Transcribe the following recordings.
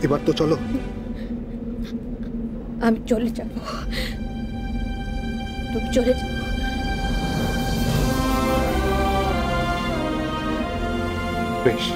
এবার তো চলো। আমি চলে যাব, তুমি চলে যাও। বেশ,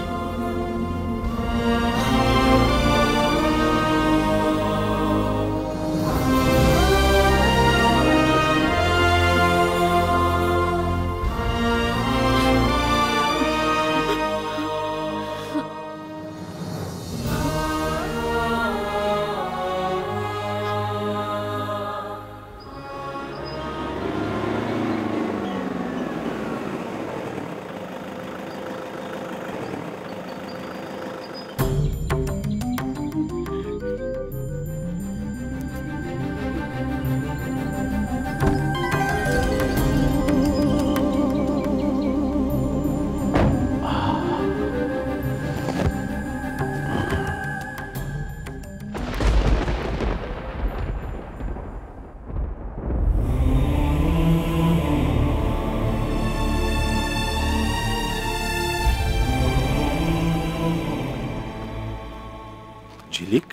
ঝিলিক,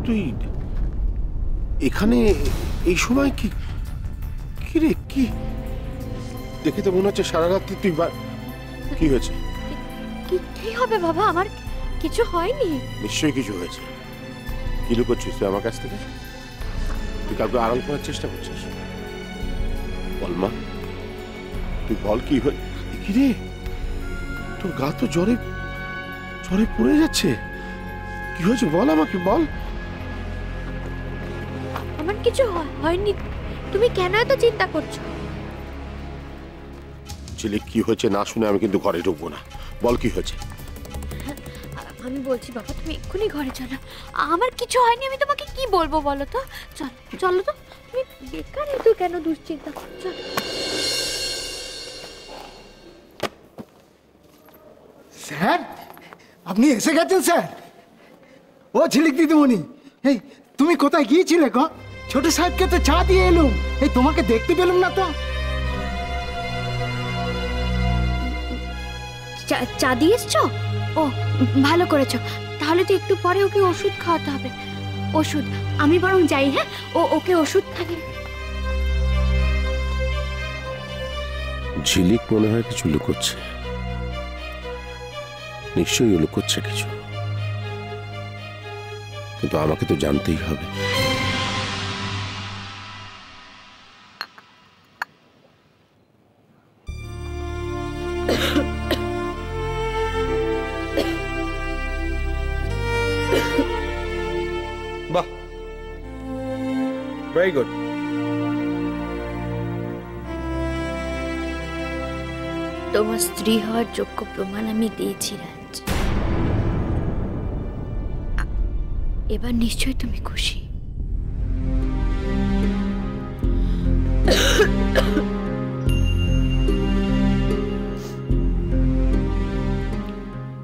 তুই এখানে এই সময় কি? কি রে, কি দেখে তো মনে হচ্ছে সারা রাত্রি তুই কি হয়েছে? কি হবে বাবা, আমার কিছু হয়নি। নিশ্চয়ই কিছু হয়েছে। কি লুকোচ্ছিস তুই আমার কাছ থেকে? তুই কাউকে আড়াল করার চেষ্টা করছিস? বল মা, তুই বল কি হয়েছে? কি রে, তোর গা তো জ্বরে জ্বরে পড়ে যাচ্ছে। কি হয়েছে বল আমাকে, বল। আমার কিছু হয়নি, তুমি কেন এত চিন্তা করছো? ছেলে কি হয়েছে না শুনে আমি কিন্তু ঘরে ঢুকবো না। বল কি হয়েছে? আমি বলছি বাবা, তুমি এক্ষুনি ঘরে চলো। আমার কিছু হয়নি, আমি তোমাকে কি বলবো বলো তো। চলো তো, তুমি বেকার এত কেন দুশ্চিন্তা করছো? স্যার, আপনি এসে গেছেন স্যার। ও ঝিলিক দিদিমণি, এই তুমি কোথায় গিয়েছিলে গো? ছোট সাহেবকে তো চা দিয়ে এলুম, এই তোমাকে দেখতে পেলাম না তো। চা দিয়ে এসছো? ও ভালো করেছো। তাহলে তো একটু পরে ওকে ওষুধ খাওয়াতে হবে। ওষুধ আমি বরং যাই। হ্যাঁ, ওকে ওষুধ খাইয়ে। ঝিলিক মনে হয় কিছু লুকোচ্ছে, নিশ্চয়ই লুকোচ্ছে কিছু, কিন্তু আমাকে তো জানতেই হবে। বাহ, ভেরি গুড। তোমার স্ত্রী হওয়ার যোগ্য প্রমাণ আমি দিয়েছি রাজ। এবার নিশ্চয়ই তুমি খুশি।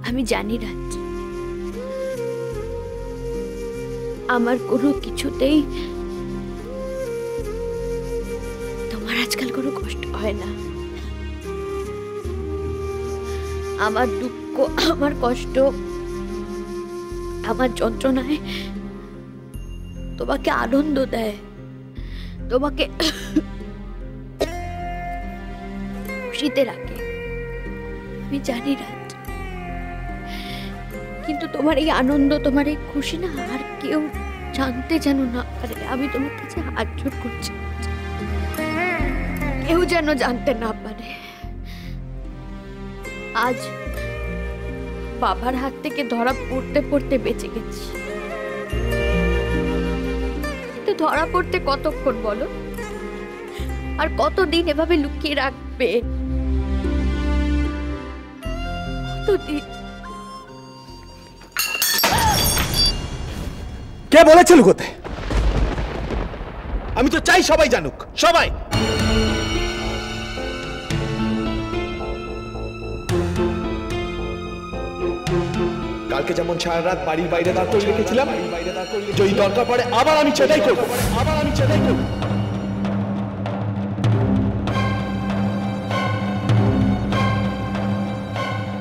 আমি জানি রাজ, আমার কোনো কিছুতেই তোমার আজকাল কোনো কষ্ট হয় না। আমার দুঃখ, আমার কষ্ট, আমার যন্ত্রণায় তোমাকে আনন্দ দেয়, তোমাকে খুশিতে রাখে। আমি জানি রাজ, কিন্তু তোমার এই আনন্দ, তোমার এই খুশি না আর কেউ জানতে যেন না পারে। আমি তোমার কাছে হাত জোড় করছি, কেউ যেন জানতে না পারে। আজ বাবার হাত থেকে ধরা পড়তে পড়তে বেঁচে গেছি, কিন্তু ধরা পড়তে কতক্ষণ বলো? আর কতদিন এভাবে লুকিয়ে রাখবে? কতদিন? কে বলেছে লুকোতে? আমি তো চাই সবাই জানুক, সবাই। কালকে যেমন সারা রাত বাড়ির বাইরে দাঁড় করে রেখেছিলাম, যদি দরকার পড়ে আবার আমি সেটাই করবো,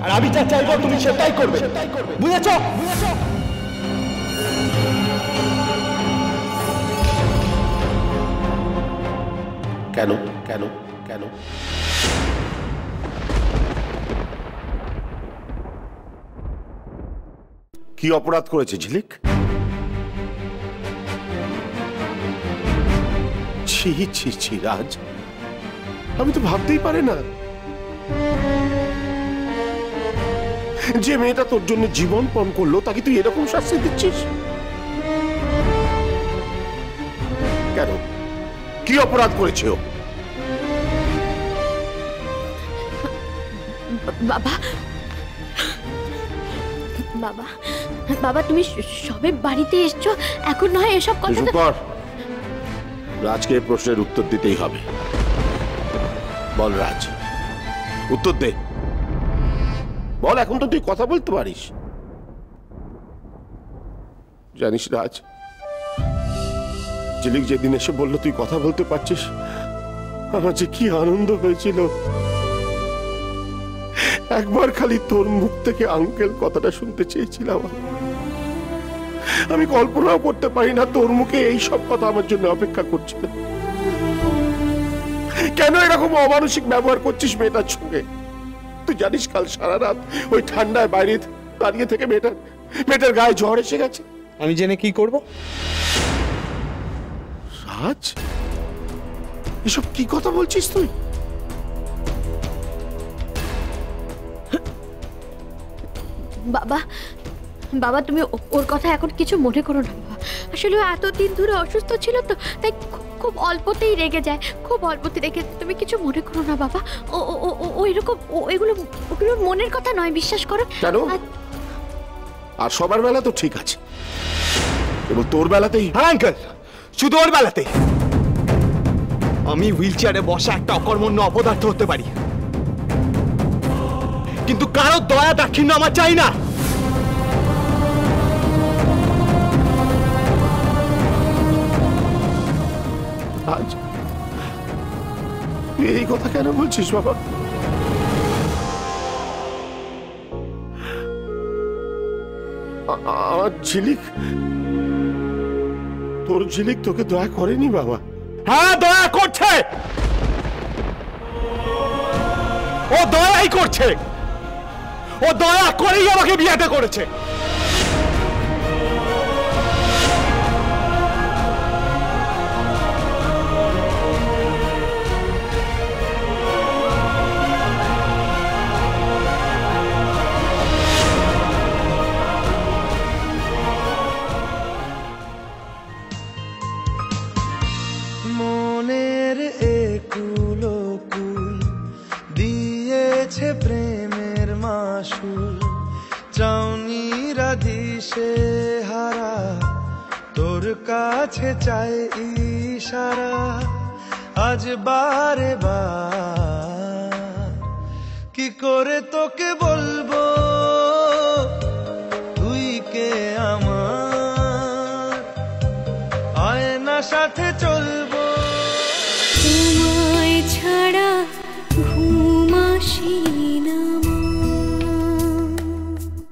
আর আমি যা চাইবো তুমি সেটাই করবে, বুঝেছো? কেন কেন কেন? কি অপরাধ করেছে ঝিলিক? ছি ছি ছি রাজ, আমি তো ভাবতেই পারি না যে মেয়েটা তোর জন্য জীবন পণ করলো তাকে তুই এরকম শাস্তি দিচ্ছিস। কেন? কি অপরাধ করেছে ও? বাবা বাবা বাবা তুমি সবে বাড়িতে এসছো, এখন নয় এসব কথা। রাজকে প্রশ্নের উত্তর দিতেই হবে। বল রাজ, উত্তর দে, বল। এখন তো তুই কথা বলতে পারিস। জানিস রাজ, ঝিলিক যেদিন এসে বললো তুই কথা বলতে পারছিস, আমার যে কি আনন্দ হয়েছিল। একবার খালি তোর মুখ থেকে আঙ্কেল কথাটা শুনতে চেয়েছিলাম। আমি কল্পনাও করতে পারি না তোর মুখে এই সব কথা আমার জন্য অপেক্ষা করছিল। কেন এরকম অমানসিক ব্যবহার করছিস মেয়েটার সঙ্গে? তুই জানিস কাল সারা রাত ওই ঠান্ডায় বাইরে দাঁড়িয়ে থেকে মেয়েটার গায়ে জ্বর এসে গেছে। আমি জেনে কি করব? রাজ, এসব কি কথা বলছিস তুই? বাবা বাবা তুমি ওর কথা এখন কিছু মনে করো না বাবা। আসলে এতদিন ধরে অসুস্থ ছিল তো, তাই খুব অল্পতেই রেগে যায়, খুব অল্পতে রেগে। তুমি কিছু মনে করো না বাবা। ও ও ও এরকম ওগুলো মনের কথা নয়, বিশ্বাস করো। কেন? আর সবার বেলা তো ঠিক আছে, কেবল তোর বেলাতেই। হ্যাঁ আঙ্কেল, শুধু ওর বেলাতেই। আমি হুইল চেয়ারে বসা একটা অকর্মণ্য অপদার্থ হতে পারি, কিন্তু কারো দয়া দাক্ষিণ্য আমার চাই না। আজ তুই এই কথা কেন বলছিস বাবা? আমার ঝিলিক, তোর ঝিলিক তোকে দয়া করেনি বাবা? হ্যাঁ, দয়া করছে। ও দয়াই করছে। ও দয়া করেই আমাকে বিয়েটা করেছে। মনের একুলো কুল দিয়েছে প্রেমের মাসুল, চাউনি রাধিসে হারা তোর কাছে চাই ইশারা। আজ বারে বার কি করে তোকে বলবো তুই কে আমার, আয়না সাথে